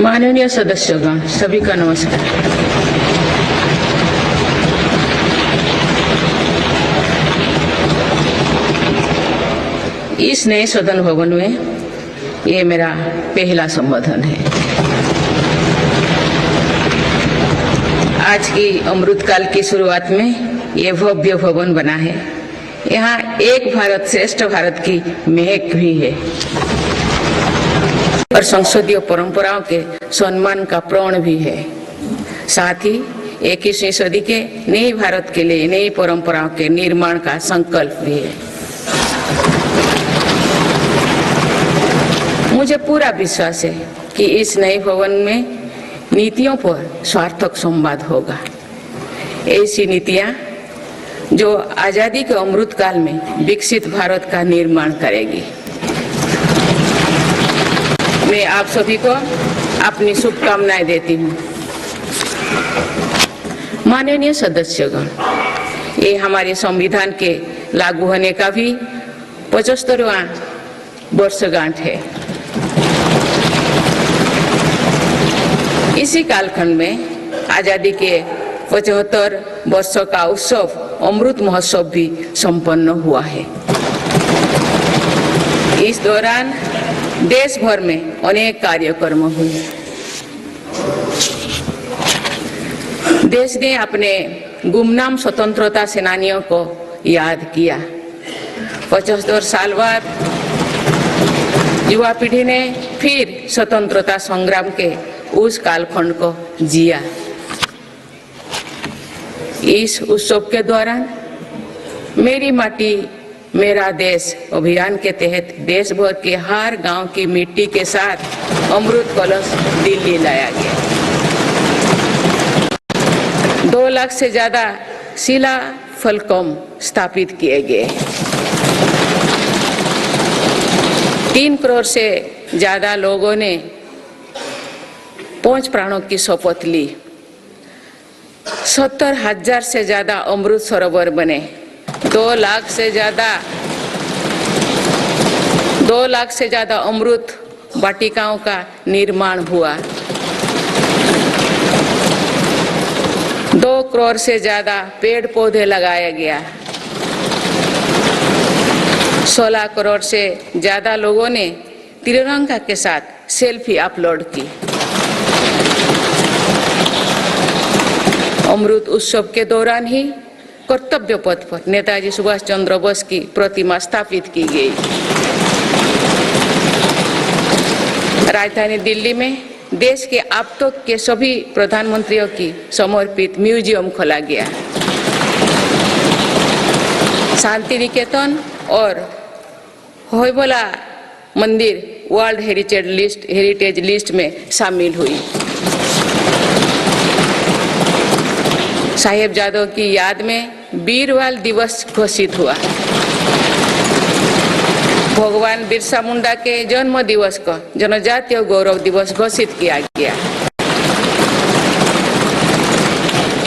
माननीय सदस्यगण, सभी का नमस्कार। इस नए सदन भवन में ये मेरा पहला संबोधन है। आज की अमृतकाल की शुरुआत में ये भव्य भवन बना है। यहाँ एक भारत श्रेष्ठ भारत की महक भी है और संसदीय परंपराओं के सम्मान का प्रण भी है। साथ ही 21वीं सदी के नए भारत के लिए नई परंपराओं के निर्माण का संकल्प भी है। मुझे पूरा विश्वास है कि इस नए भवन में नीतियों पर सार्थक संवाद होगा। ऐसी नीतियां जो आजादी के अमृत काल में विकसित भारत का निर्माण करेगी। मैं आप सभी को अपनी शुभकामनाएं देती हूँ। माननीय सदस्यगण, ये हमारे संविधान के लागू होने का भी 75वां वर्षगांठ है। इसी कालखंड में आजादी के 75 वर्षों का उत्सव अमृत महोत्सव भी संपन्न हुआ है। इस दौरान देश भर में अनेक कार्यक्रम हुए। देश ने अपने गुमनाम स्वतंत्रता सेनानियों को याद किया। 75 साल बाद युवा पीढ़ी ने फिर स्वतंत्रता संग्राम के उस कालखंड को जिया। इस उत्सव के दौरान मेरी माटी मेरा देश अभियान के तहत देश भर के हर गांव की मिट्टी के साथ अमृत कलश दिल्ली लाया गया। 2 लाख से ज्यादा शिला फलकों स्थापित किए गए। 3 करोड़ से ज्यादा लोगों ने 5 प्राणों की शपथ ली। 70,000 से ज्यादा अमृत सरोवर बने। 2 लाख से ज्यादा अमृत वाटिकाओं का निर्माण हुआ। 2 करोड़ से ज्यादा पेड़ पौधे लगाया गया। 16 करोड़ से ज्यादा लोगों ने तिरंगा के साथ सेल्फी अपलोड की। अमृत उत्सव के दौरान ही कर्तव्य पथ पर नेताजी सुभाष चंद्र बोस की प्रतिमा स्थापित की गई। राजधानी दिल्ली में देश के अब तक के सभी प्रधानमंत्रियों की समर्पित म्यूजियम खोला गया। शांति निकेतन और होयबला मंदिर वर्ल्ड हेरिटेज लिस्ट में शामिल हुई। साहिबजादों की याद में वीरवाल दिवस घोषित हुआ। भगवान बिरसा मुंडा के जन्म दिवस को जनजातीय गौरव दिवस घोषित किया गया।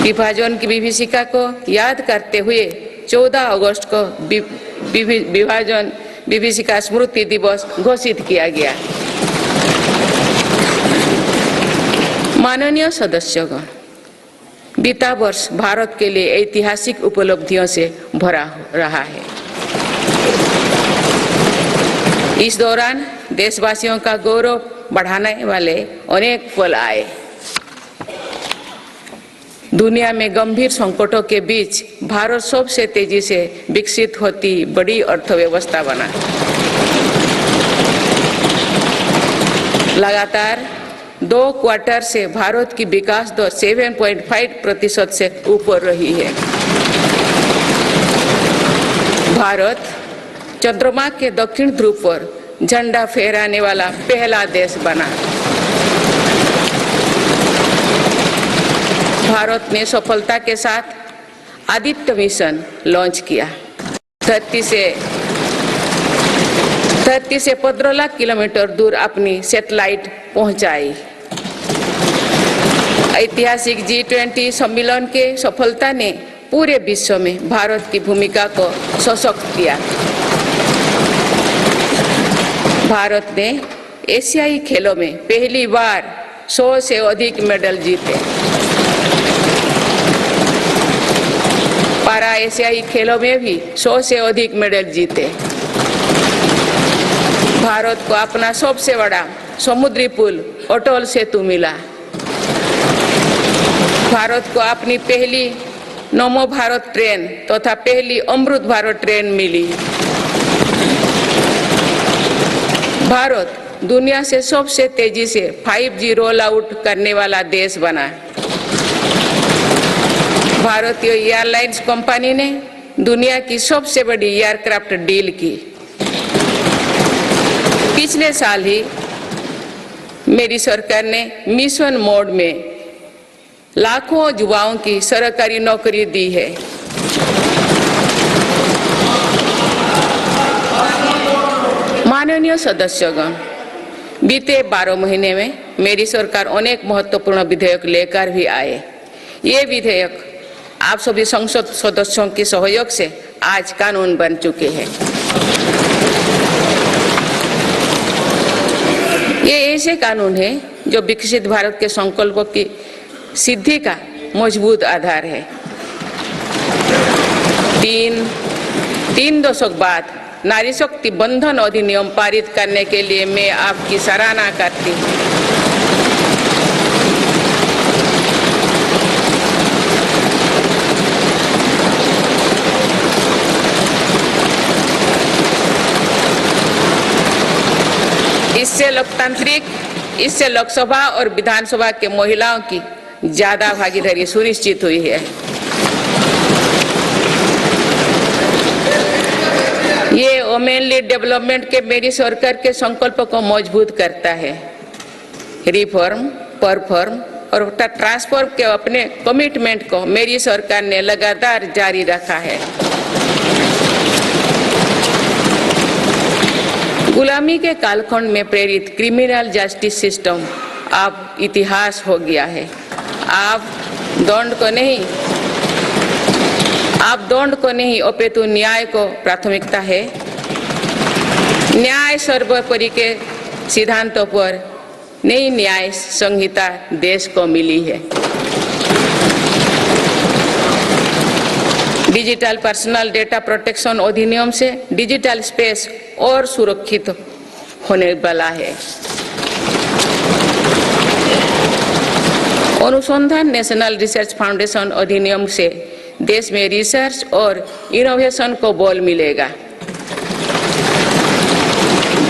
विभाजन की विभीषिका को याद करते हुए 14 अगस्त को विभाजन विभीषिका स्मृति दिवस घोषित किया गया। माननीय सदस्यगण, बीता वर्ष भारत के लिए ऐतिहासिक उपलब्धियों से भरा रहा है। इस दौरान देशवासियों का गौरव बढ़ाने वाले अनेक पल आए। दुनिया में गंभीर संकटों के बीच भारत सबसे तेजी से विकसित होती बड़ी अर्थव्यवस्था बना। लगातार 2 क्वार्टर से भारत की विकास दर 7.5% से ऊपर रही है। भारत चंद्रमा के दक्षिण ध्रुव पर झंडा फहराने वाला पहला देश बना। भारत ने सफलता के साथ आदित्य मिशन लॉन्च किया। धरती से 15 लाख किलोमीटर दूर अपनी सैटेलाइट पहुंचाई। ऐतिहासिक G20 सम्मेलन के सफलता ने पूरे विश्व में भारत की भूमिका को सशक्त किया। भारत ने एशियाई खेलों में पहली बार 100 से अधिक मेडल जीते। पारा एशियाई खेलों में भी 100 से अधिक मेडल जीते। भारत को अपना सबसे बड़ा समुद्री पुल अटल सेतु मिला। भारत को अपनी पहली नमो भारत ट्रेन तथा पहली अमृत भारत ट्रेन मिली। भारत दुनिया से सबसे तेजी से 5G रोल आउट करने वाला देश बना। भारतीय एयरलाइंस कंपनी ने दुनिया की सबसे बड़ी एयरक्राफ्ट डील की। पिछले साल ही मेरी सरकार ने मिशन मोड में लाखों युवाओं की सरकारी नौकरी दी है। माननीय सदस्यगण, बीते 12 महीने में मेरी सरकार अनेक महत्वपूर्ण विधेयक लेकर भी आए। ये विधेयक आप सभी संसद सदस्यों के सहयोग से आज कानून बन चुके हैं। ये ऐसे कानून है जो विकसित भारत के संकल्पों की सिद्धि का मजबूत आधार है। तीन दशक बाद नारी शक्ति बंधन अधिनियम पारित करने के लिए मैं आपकी सराहना करती हूँ। इससे लोकसभा और विधानसभा के महिलाओं की ज्यादा भागीदारी सुनिश्चित हुई है। ये वुमेन लीड डेवलपमेंट के मेरी सरकार के संकल्प को मजबूत करता है। रिफॉर्म, परफॉर्म और ट्रांसफॉर्म के अपने कमिटमेंट को मेरी सरकार ने लगातार जारी रखा है। गुलामी के कालखंड में प्रेरित क्रिमिनल जस्टिस सिस्टम अब इतिहास हो गया है। आप दंड को नहीं अपितु न्याय को प्राथमिकता है। न्याय सर्वोपरि के सिद्धांतों पर नई न्याय संहिता देश को मिली है। डिजिटल पर्सनल डेटा प्रोटेक्शन अधिनियम से डिजिटल स्पेस और सुरक्षित होने वाला है। अनुसंधान नेशनल रिसर्च फाउंडेशन अधिनियम से देश में रिसर्च और इनोवेशन को बल मिलेगा।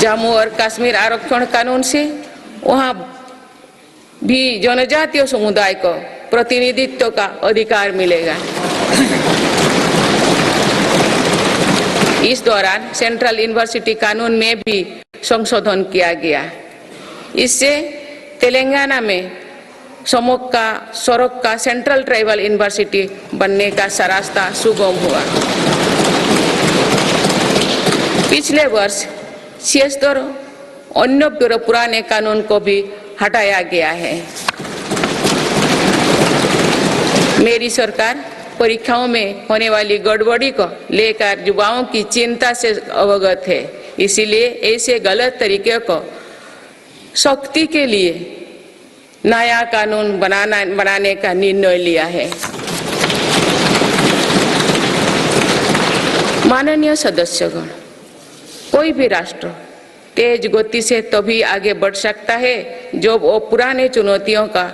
जम्मू और कश्मीर आरक्षण कानून से वहां भी जनजातीय समुदाय को प्रतिनिधित्व का अधिकार मिलेगा। इस दौरान सेंट्रल यूनिवर्सिटी कानून में भी संशोधन किया गया। इससे तेलंगाना में सरोक्का सेंट्रल ट्राइबल यूनिवर्सिटी बनने का रास्ता सुगम हुआ। पिछले वर्ष 76 अन्य पुराने कानून को भी हटाया गया है। मेरी सरकार परीक्षाओं में होने वाली गड़बड़ी को लेकर युवाओं की चिंता से अवगत है। इसीलिए ऐसे गलत तरीके को सख्ती के लिए नया कानून बनाने का निर्णय लिया है। माननीय सदस्यगण, कोई भी राष्ट्र तेज गति से तभी आगे बढ़ सकता है जब वो पुराने चुनौतियों का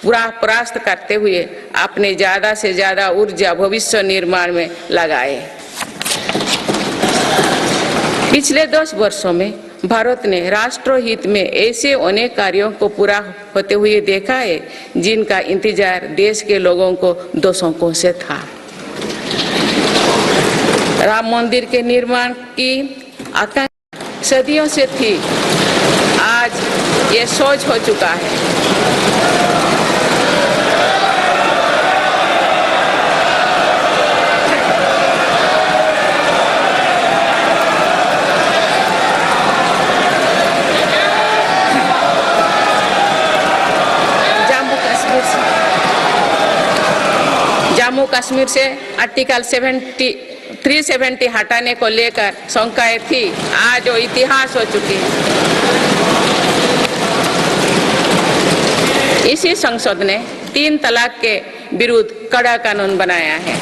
परास्त करते हुए अपने ज्यादा से ज्यादा ऊर्जा भविष्य निर्माण में लगाए। पिछले 10 वर्षों में भारत ने राष्ट्रहित में ऐसे अनेक कार्यों को पूरा होते हुए देखा है जिनका इंतजार देश के लोगों को दशकों से था। राम मंदिर के निर्माण की आकांक्षा सदियों से थी, आज ये सोच हो चुका है। जम्मू कश्मीर से आर्टिकल 370 हटाने को लेकर शंकाएं थी, आज वो इतिहास हो चुकी है। इसी संसद ने 3 तलाक के विरुद्ध कड़ा कानून बनाया है।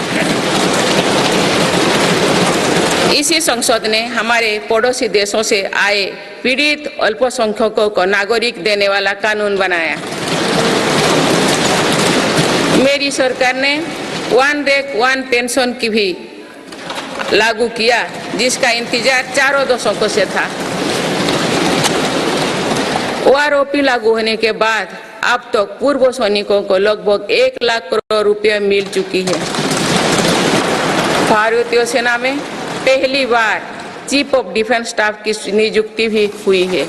इसी संसद ने हमारे पड़ोसी देशों से आए पीड़ित अल्पसंख्यकों को नागरिक देने वाला कानून बनाया। मेरी सरकार ने वन रैंक वन पेंशन की भी लागू किया, जिसका इंतजार 4 दशकों से था। ओआरओपी लागू होने के बाद अब तक पूर्व सैनिकों को लगभग 1 लाख करोड़ रुपए मिल चुकी है। भारतीय सेना में पहली बार चीफ ऑफ डिफेंस स्टाफ की नियुक्ति भी हुई है।